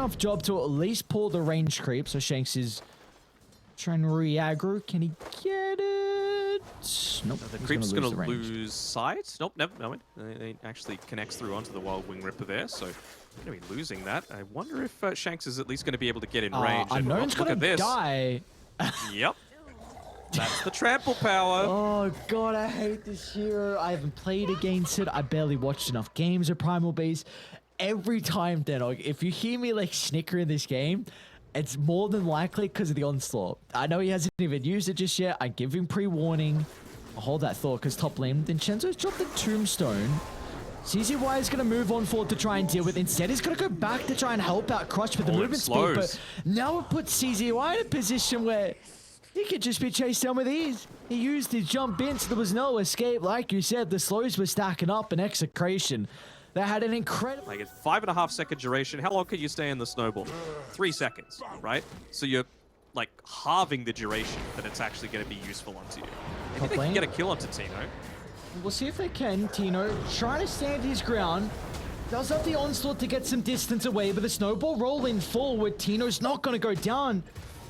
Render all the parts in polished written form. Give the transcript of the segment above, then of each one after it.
enough job to at least pull the range creep. So Shanks is trying to re-aggro. Can he get it? Nope. The creep's going to lose sight. Nope, never. No, it actually connects through onto the Wild Wing Ripper there. So going to be losing that. I wonder if Shanks is at least going to be able to get in range. Unknown's going to die. Yep. That's the trample power. Oh god, I hate this hero. I haven't played against it. I barely watched enough games of Primal Beast. Every time, Denog, if you hear me like snicker in this game, it's more than likely because of the onslaught. I know he hasn't even used it just yet. I give him pre-warning. I'll hold that thought because top lane. Vincenzo's dropped the Tombstone. CZY is going to move on forward to try and deal with. Instead, he's going to go back to try and help out Crush with the movement speed. But now it puts CZY in a position where he could just be chased down with ease. He used his jump in, so there was no escape. Like you said, the slows were stacking up in Execration. They had an incredible... Like, it's 5.5 second duration. How long could you stay in the snowball? 3 seconds, right? So you're, like, halving the duration that it's actually going to be useful onto you. Maybe they can get a kill onto Tino. We'll see if they can. Tino trying to stand his ground. Does have the onslaught to get some distance away, but the snowball rolling forward. Tino's not going to go down.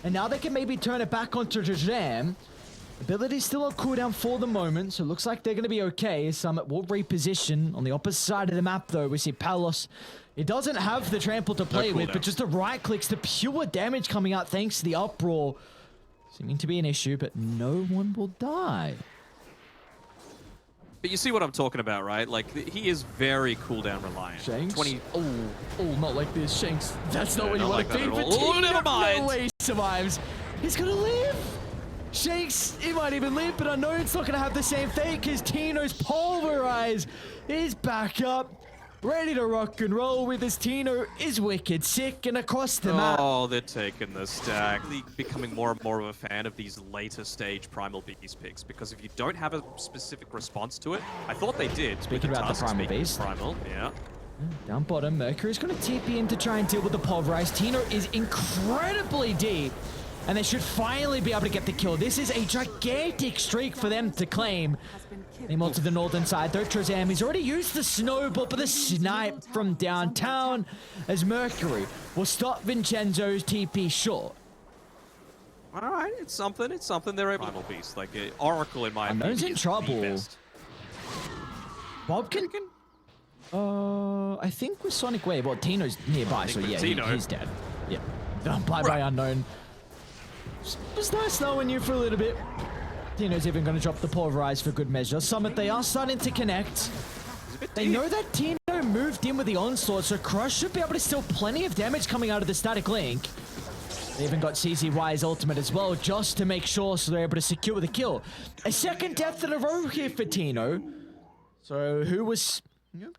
And now they can maybe turn it back onto Jam. Ability's still on cooldown for the moment, so it looks like they're going to be okay. Summit will reposition. On the opposite side of the map, though, we see Palos. He doesn't have the trample to play with, but just the right clicks, the pure damage coming out thanks to the uproar. Seeming to be an issue, but no one will die. But you see what I'm talking about, right? Like, he is very cooldown reliant. Shanks? Oh, not like this, Shanks. That's not what you want to be. Oh, never mind. No way he survives. He's going to live. Shanks, he might even live, but Unknown's not going to have the same fate because Tino's pulverized. He's back up, ready to rock and roll with his. Tino is wicked sick and across the map. Oh, they're taking the stack. Becoming more and more of a fan of these later stage Primal Beast picks because if you don't have a specific response to it, I thought they did. Speaking about the Primal Beast. Primal, yeah. Down bottom, Mercury's going to TP in to try and deal with the pulverize. Tino is incredibly deep. And they should finally be able to get the kill. This is a gigantic streak for them to claim. Nemo to the northern side, though. Trezam, he's already used the snowball, but the snipe from downtown as Mercury will stop Vincenzo's TP short. All right, it's something. It's something. They're able. Primal Beast, like Oracle in my opinion. Unknown's in trouble. Bob can... I think with Sonic Wave, well, Tino's nearby, so yeah, he's dead. Yeah. Bye-bye, Unknown. It was nice knowing you for a little bit. Tino's even going to drop the pulverize for good measure. Summit, they are starting to connect. They know that Tino moved in with the onslaught, so Crush should be able to steal plenty of damage coming out of the static link. They even got CZY's ultimate as well, just to make sure so they're able to secure the kill. A second death in a row here for Tino. So who was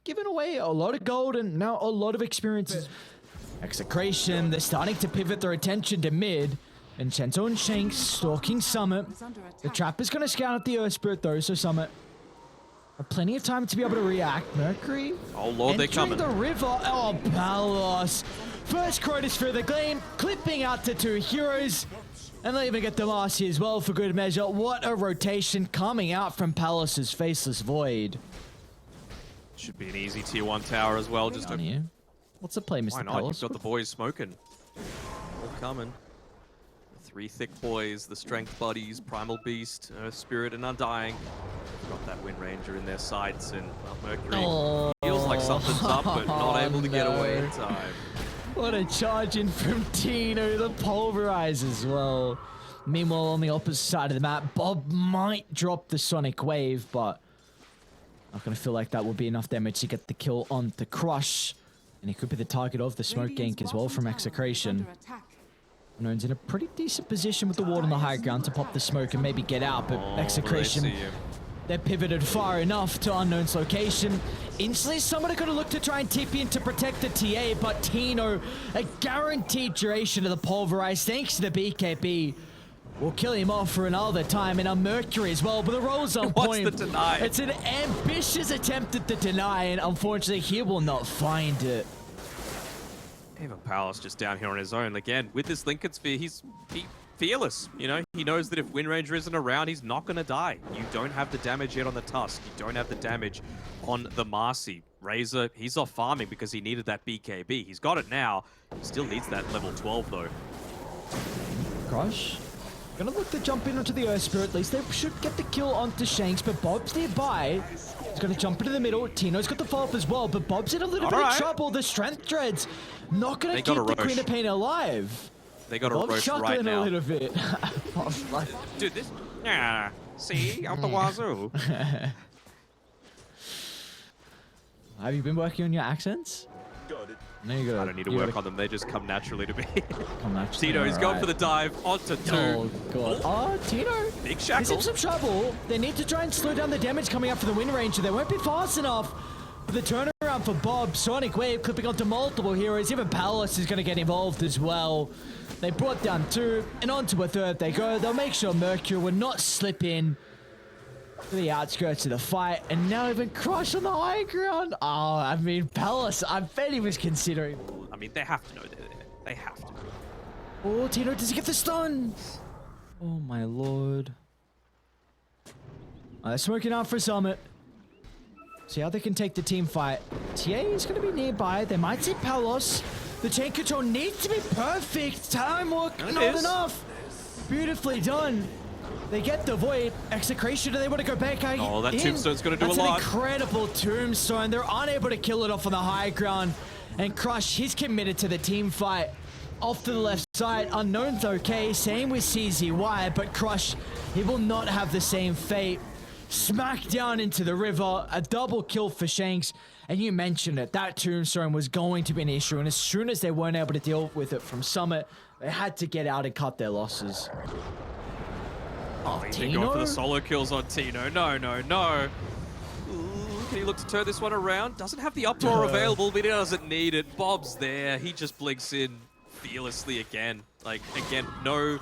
giving away a lot of gold and now a lot of experience. Execration, they're starting to pivot their attention to mid. Vincenzo and Shanks stalking Summit. The trap is going to scout out the Earth Spirit though, so Summit have plenty of time to be able to react. Mercury. Oh lord, they're coming. The river. Oh, Palos. First Crotus for the Gleam, clipping out to 2 heroes. And they even get the Marcy as well for good measure. What a rotation coming out from Palos' Faceless Void. Should be an easy tier 1 tower as well. Just here. What's the play, Mr. Why not? Palos? You've got the boys smoking. All coming. 3 thick boys, the strength buddies, Primal Beast, Earth Spirit, and Undying. Got that Wind Ranger in their sights, and well, Mercury feels like something's up, but not able to get away in time. What a charge in from Tino, the pulverize as well. Meanwhile, on the opposite side of the map, Bob might drop the Sonic Wave, but not going to feel like that will be enough damage to get the kill on the Crush. And he could be the target of the smoke gank as well from Execration. Unknown's in a pretty decent position with the ward on the high ground to pop the smoke and maybe get out, but Execration, they're pivoted far enough to Unknown's location. Instantly, somebody could have looked to try and TP in to protect the TA, but Tino, a guaranteed duration of the pulverize thanks to the BKB, will kill him off for another time, and a Mercury as well, but the roll's on point. What's the deny? It's an ambitious attempt at the deny, and unfortunately, he will not find it. Even Palos just down here on his own. Again, with this Lincoln Sphere, he fearless. You know, he knows that if Wind Ranger isn't around, he's not going to die. You don't have the damage yet on the Tusk. You don't have the damage on the Marcy. Razor, he's off farming because he needed that BKB. He's got it now. He still needs that level 12, though. Crush. Gonna look to jump in onto the Earth Spirit. At least they should get the kill onto Shanks, but Bob's nearby. He's gonna jump into the middle. Tino's got the follow-up as well, but Bob's in a little bit of trouble. The Strength Dreads not gonna keep the Queen of Pain alive. They got a Bob's roast chuckling right now. a little bit. Bob's like, dude, this... Yeah, see? Out the wazoo. have you been working on your accents? No, you gotta, I don't need to work on them. They just come naturally to me. Come naturally. Tino, he's going for the dive onto 2. Oh, God. Oh, Tino. Big He's shackle. in some trouble. They need to try and slow down the damage coming up for the Wind Ranger. They won't be fast enough for the turnaround for Bob. Sonic Wave clipping onto multiple heroes. Even Palace is going to get involved as well. They brought down 2, and onto a 3rd they go. They'll make sure Mercury will not slip in to the outskirts of the fight, and now even Crush on the high ground. Oh, I mean, Palace, I bet he was considering. I mean, they have to know they're there. They have to. Oh, Tino, does he get the stun? Oh, my lord. They're smoking out for Summit. See how they can take the team fight. TA is going to be nearby. They might see Palos. The chain control needs to be perfect. Time work, not enough. Beautifully done. They get the Void. Execration, do they want to go back? Oh, that Tombstone's going to do a lot. That's an incredible Tombstone. They're unable to kill it off on the high ground. And Crush, he's committed to the team fight. Off to the left side. Unknown's okay. Same with CZY, but Crush, he will not have the same fate. Smack down into the river. A double kill for Shanks. And you mentioned it. That Tombstone was going to be an issue. And as soon as they weren't able to deal with it from Summit, they had to get out and cut their losses. Oh, he's been going for the solo kills on Tino. No, no, no. Ooh, can he look to turn this one around? Doesn't have the uproar available, but he doesn't need it. Bob's there. He just blinks in fearlessly again. Like, again, no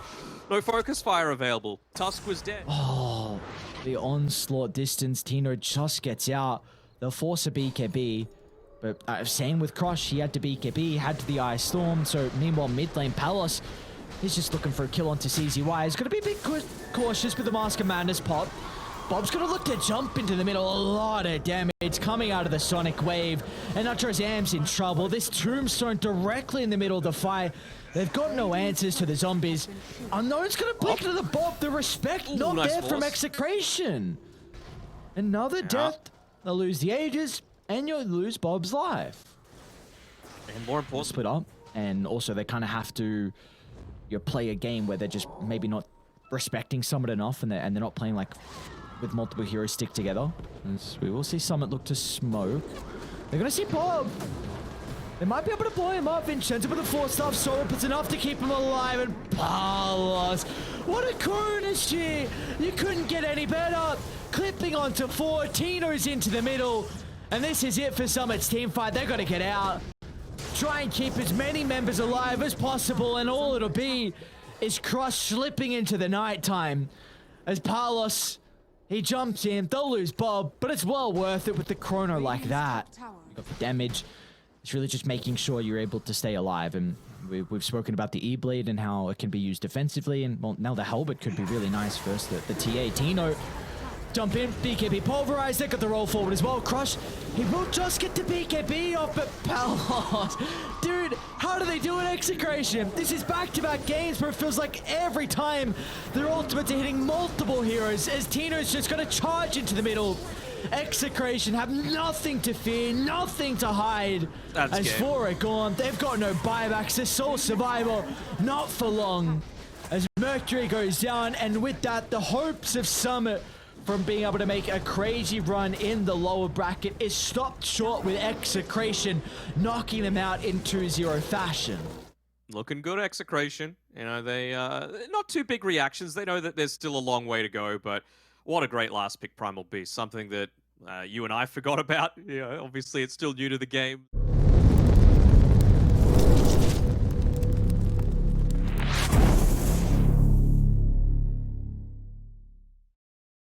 focus fire available. Tusk was dead. Oh, the onslaught distance. Tino just gets out. They'll force a BKB. But same with Crush. He had to BKB, had to the Ice Storm. So meanwhile, mid lane Palace, he's just looking for a kill onto CZY. He's going to be a bit cautious with the Mask of Madness pop. Bob's going to look to jump into the middle. A lot of damage coming out of the Sonic Wave. And Am's in trouble. This Tombstone directly in the middle of the fight. They've got no answers to the zombies. Unknown's going to blink to the Bob. The respect not nice there from Execration. Another death. They'll lose the Aegis, and you'll lose Bob's life. And more important, split up. And also they kind of have to play a game where they're just maybe not respecting Summit enough, and they're not playing like with multiple heroes stick together. As we will see Summit look to smoke. They're gonna see Bob. They might be able to blow him up. Vincenzo with the 4-star soul, but it's enough to keep him alive. And Palos, what a carnage here! You couldn't get any better. Clipping onto 4, Tino's into the middle, and this is it for Summit's team fight. They're gonna get out. Try and keep as many members alive as possible, and all it'll be is Crush slipping into the nighttime. As Palos, he jumps in, they'll lose Bob, but it's well worth it with the chrono like that. You got the damage. It's really just making sure you're able to stay alive, and we've spoken about the E-Blade and how it can be used defensively, and well, now the Helmet could be really nice first. The TA, Tino, jump in, BKB pulverized, they got the roll forward as well. Crush, he will just get the BKB off, but Palos, dude, how do they do it, Execration? This is back-to-back games where it feels like every time their ultimates are hitting multiple heroes, as Tino's just gonna charge into the middle. Execration have nothing to fear, nothing to hide. As for it gone, they've got no buybacks. Their sole survival, not for long. As Mercury goes down, and with that, the hopes of Summit from being able to make a crazy run in the lower bracket is stopped short with Execration knocking them out in 2-0 fashion. Looking good, Execration. You know, they not too big reactions. They know that there's still a long way to go, but what a great last pick, Primal Beast. Something that you and I forgot about. You know, obviously, it's still new to the game.